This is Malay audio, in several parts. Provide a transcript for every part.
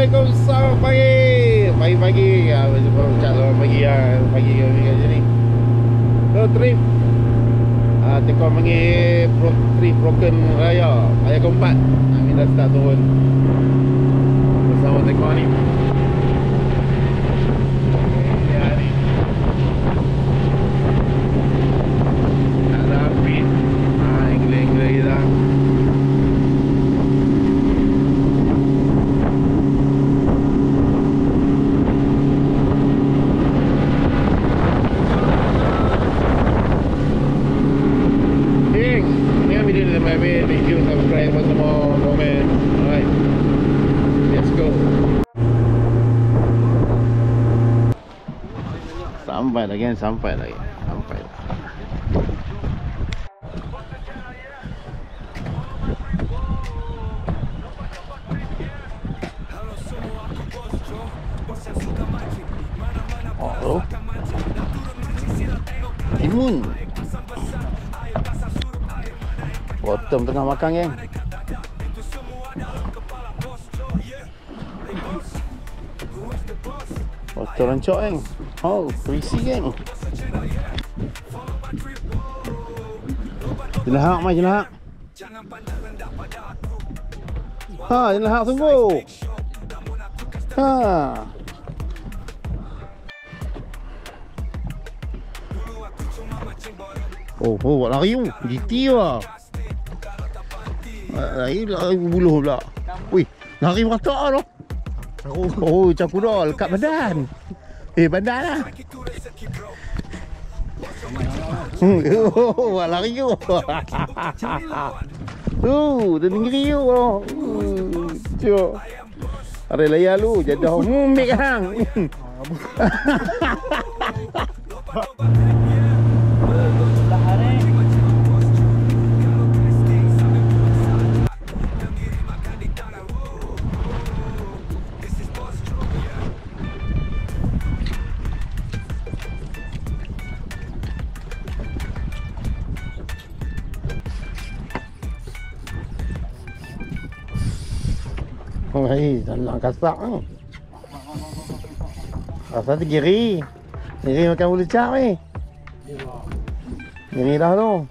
Assalamualaikum, selamat pagi. Pagi-pagi ya, selamat pagi ya. Pagi kami kat sini. Road trip. Teko panggil road trip Broken Raya. Raya keempat. Kami dah start turun. Bersama teko ni. Tak ada api. Enggla-enggla kita. Maybe make you subscribe for some more comment. Alright, let's go. Sampai lagi. Oh, Timun. Bottom tengah makan geng. Bottom rancok geng. Oh, berisi geng. Jenahak mai jenahak. Jenahak tunggu. Oh, buat lari tu. GT lah. Lari buluh pula. Wih, lari beratak tu. Oh, macam kuda lekat badan. Badan lah. Buat lari tu. Terdiri tu. Cuk. Ada layar lu, jadah. Mik hang. Dalam kasak ni. Kasak tu giri. Giri makan bulu cak ni. Giri dah tu.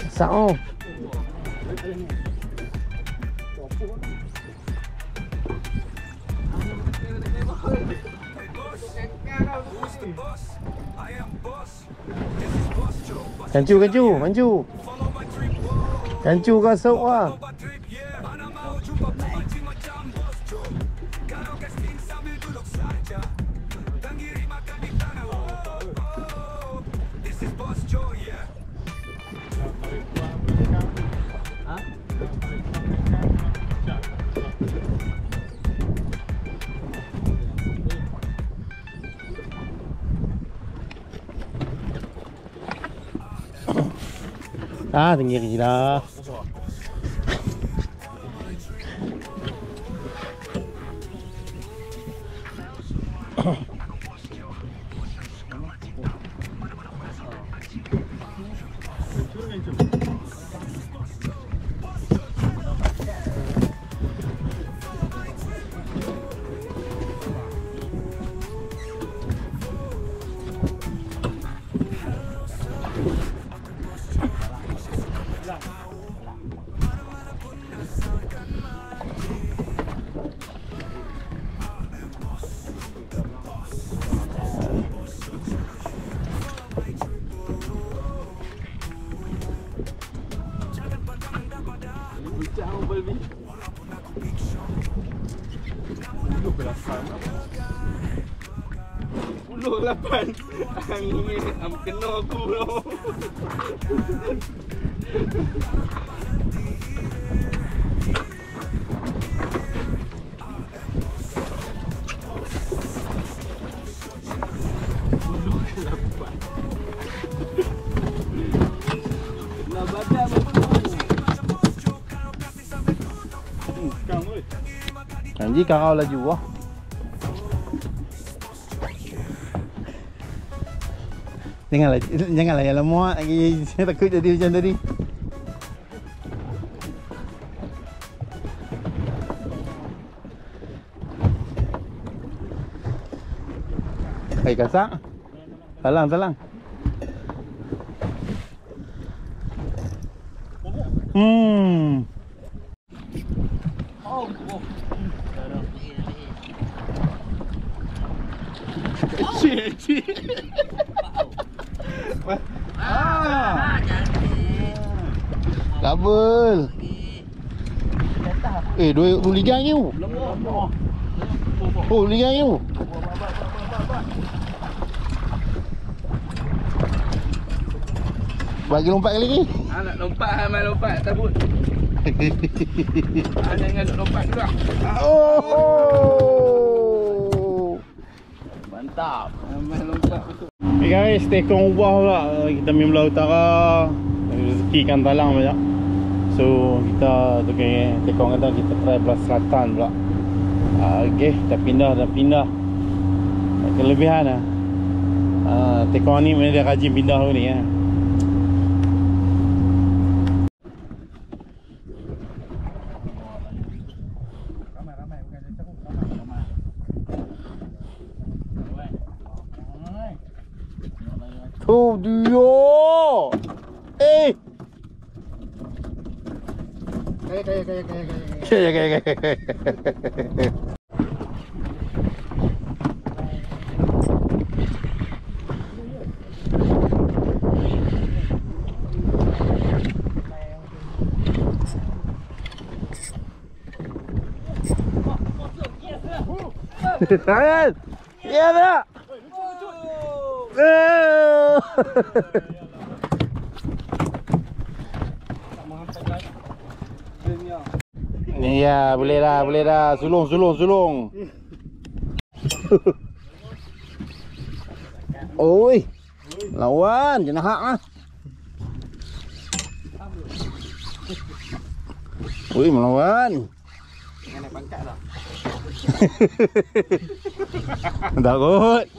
Kasak tu. Kancu kasuk lah. Tinggi dah. Puluh 8. Angin kena aku tau. Janji karau laju wah. Janganlah yang lemah lagi. Saya takut jadi macam tadi. Kasak. Salang. Cik. Double. Dua ligang you. Oh, ligang you. Bagi lompat kali ni. Nak lompat, main lompat tabut. Jangan lompat juga. Oh. Mantap. Main lompat betul. Okay guys, tekong ubah pula. Kita main belah utara. Rezeki ikan talang banyak. So kita tekong kata kita try belah selatan pula. Okay, kita pindah. Kelebihan lah. Tekong ni mana dia rajin pindah ni ya. Oh dia. Kaya. Tangan. Ya tak? Ni ya, boleh dah. Sulung. Oi. Lawan jangan hak ah. Oi, melawan. Jangan pangkat dah. Takut.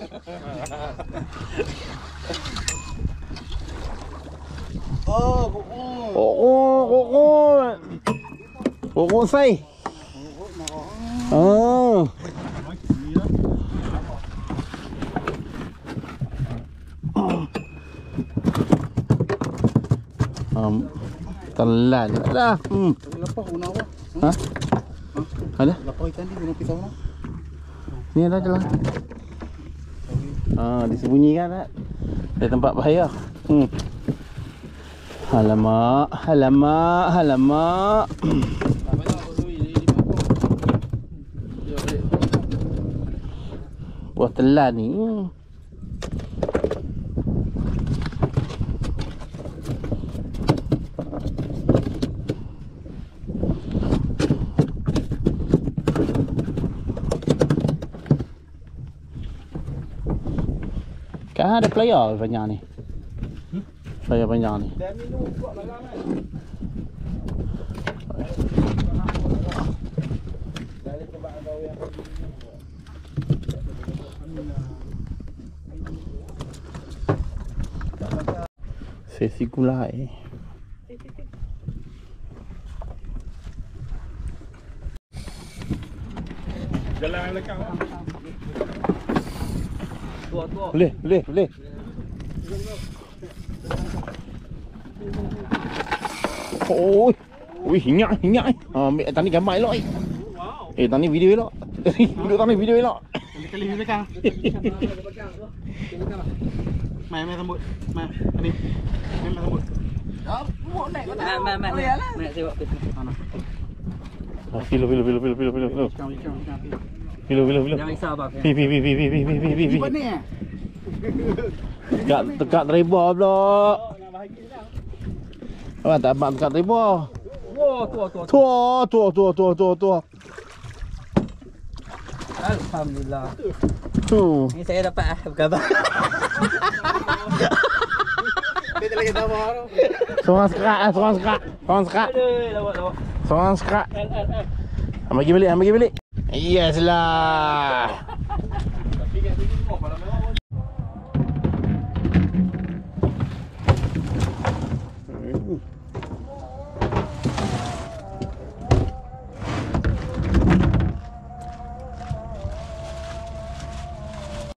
Kokok sai. Oh. Telan dah. Lapar guna apa? Ha? Ada? Lapar ikan ni guna pisau mana? Ni ada je lah. Disembunyikan tak? Dari tempat bahaya. Alamak. Buah telan ni. Kan ada player banyak ni. Player banyak ni. Sesi gulai. Jalan lekang. Tua. Boleh. Oi, hinyak. Ambil tani gambar elok. Wow. Tani video elok. Tani video elok. Kali ni belakang. Main rambut. Main rambut. Buat naik kau tak. Main. Main tengok tu. Mana? Filo. Jangan risau abang. Pi. Cepat ni eh. Dekat riba pula. Abang tak abang dekat riba. Tua. Alhamdulillah. Tu. Ni saya dapat berkhabar. Dia lagi tambah tu. Seorang sekat. Lawak. Seorang sekat. Bagi balik. Yes lah.